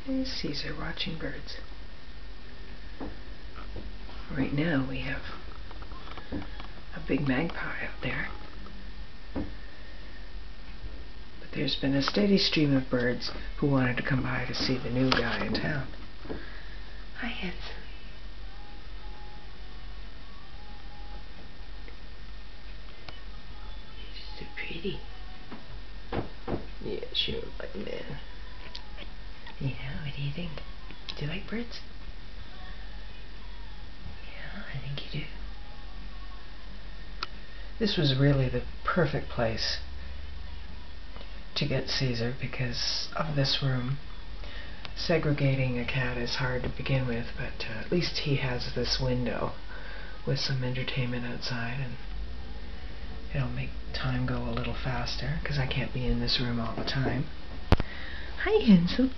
There's Caesar watching birds. Right now we have a big magpie out there. But there's been a steady stream of birds who wanted to come by to see the new guy in town. Hi, handsome. You're so pretty. Yes, you're my man. Yeah, what do you think? Do you like birds? Yeah, I think you do. This was really the perfect place to get Caesar because of this room. Segregating a cat is hard to begin with, but at least he has this window with some entertainment outside, and it'll make time go a little faster because I can't be in this room all the time. Hi, handsome.